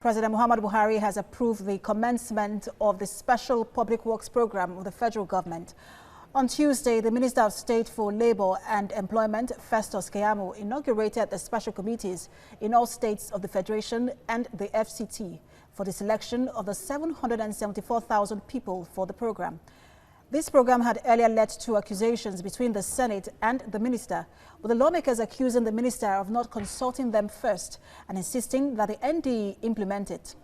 President Muhammadu Buhari has approved the commencement of the Special Public Works Program of the federal government. On Tuesday, the Minister of State for Labour and Employment, Festus Keyamo, inaugurated the special committees in all states of the Federation and the FCT for the selection of the 774,000 people for the program. This program had earlier led to accusations between the Senate and the minister, with the lawmakers accusing the minister of not consulting them first and insisting that the NDE implement it.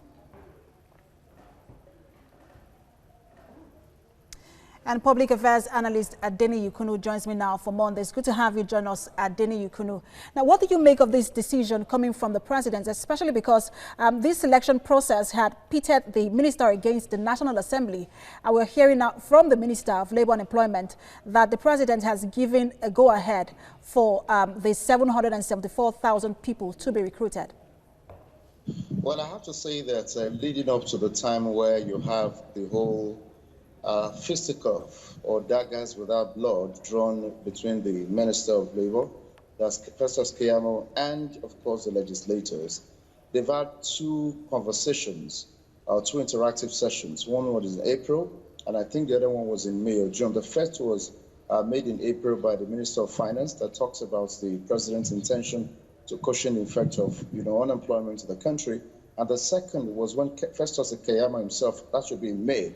And Public Affairs Analyst Adeniyi Kunnu joins me now for more on this. Good to have you join us, Adeniyi Kunnu. Now, what do you make of this decision coming from the president, especially because this selection process had pitted the minister against the National Assembly? And we're hearing now from the Minister of Labour and Employment that the president has given a go-ahead for the 774,000 people to be recruited. Well, I have to say that leading up to the time where you have the whole fisticuff or daggers without blood drawn between the Minister of Labour, that's Festus Keyamo, and of course the legislators. They've had two conversations, two interactive sessions. One was in April, and I think the other one was in May or June. The first was made in April by the Minister of Finance that talks about the president's intention to cushion the effect of unemployment in the country. And the second was when Festus Keyamo himself, that should be in May,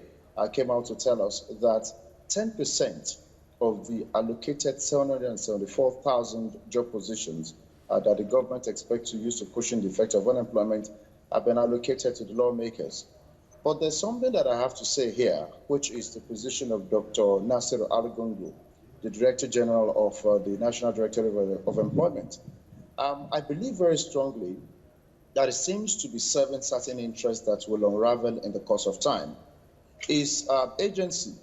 came out to tell us that 10% of the allocated 774,000 job positions that the government expects to use to cushion the effect of unemployment have been allocated to the lawmakers. But there's something that I have to say here, which is the position of Dr. Nasir Al-Gungu, the Director General of the National Directorate of Employment. I believe very strongly that it seems to be serving certain interests that will unravel in the course of time. His agency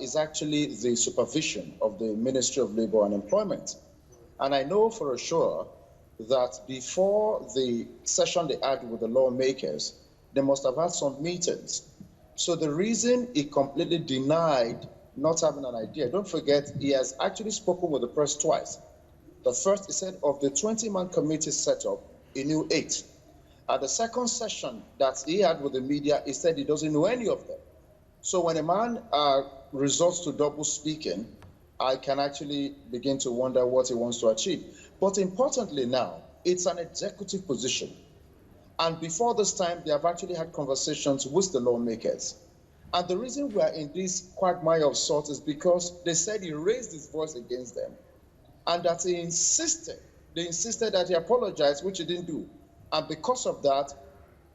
is actually the supervision of the Ministry of Labour and Employment. And I know for a sure that before the session they had with the lawmakers, they must have had some meetings. So the reason he completely denied not having an idea, don't forget, he has actually spoken with the press twice. The first, he said, of the 20-man committee set up, he knew 8. At the second session that he had with the media, he said he doesn't know any of them. So when a man resorts to double speaking, I can actually begin to wonder what he wants to achieve. But importantly now, it's an executive position. And before this time, they have actually had conversations with the lawmakers. And the reason we are in this quagmire of sorts is because they said he raised his voice against them. And that they insisted that he apologized, which he didn't do. And because of that,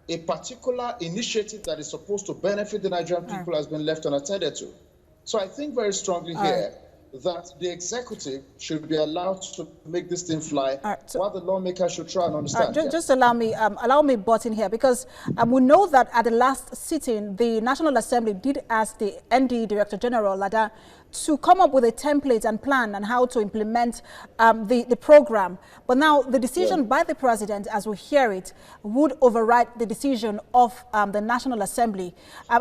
a particular initiative that is supposed to benefit the Nigerian people has been left unattended to. So I think very strongly here that the executive should be allowed to make this thing fly, while the lawmakers should try and understand. Just allow me butt in here, because we know that at the last sitting, the National Assembly did ask the NDE Director General Lada to come up with a template and plan on how to implement the program. But now the decision by the president, as we hear it, would override the decision of the National Assembly.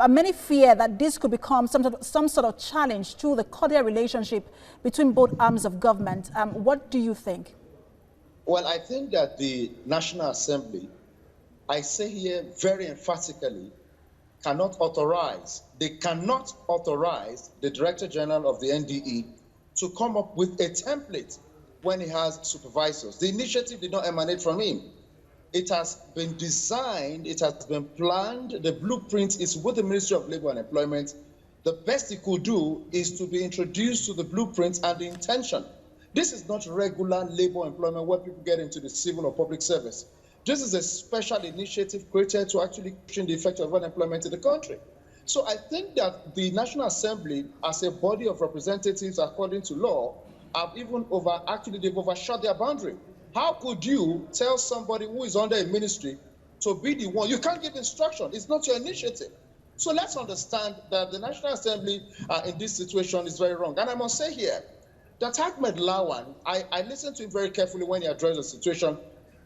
Many fear that this could become some sort of challenge to the cordial relationship between both arms of government. What do you think? Well, I think that the National Assembly, I say here very emphatically, cannot authorize the Director General of the NDE to come up with a template when he has supervisors. The initiative did not emanate from him. It has been designed, it has been planned, the blueprint is with the Ministry of Labour and Employment. The best he could do is to be introduced to the blueprint and the intention. This is not regular labor employment where people get into the civil or public service. This is a special initiative created to actually cushion the effect of unemployment in the country. So I think that the National Assembly, as a body of representatives according to law, they've overshot their boundary. How could you tell somebody who is under a ministry to be the one? You can't give instruction. It's not your initiative. So let's understand that the National Assembly in this situation is very wrong. And I must say here that Ahmed Lawan, I listened to him very carefully when he addressed the situation.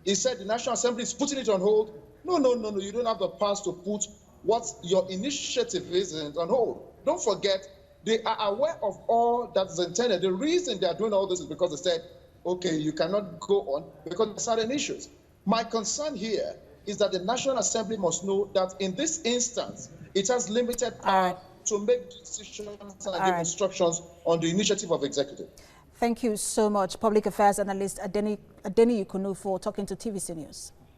He said the National Assembly is putting it on hold. No, you don't have the powers to put what your initiative is on hold. Don't forget, they are aware of all that is intended. The reason they are doing all this is because they said, okay, you cannot go on because there are certain issues. My concern here is that the National Assembly must know that in this instance, it has limited power to make decisions and give instructions on the initiative of executive. Thank you so much, Public Affairs Analyst Adeniyi Kunnu, for talking to TVC News.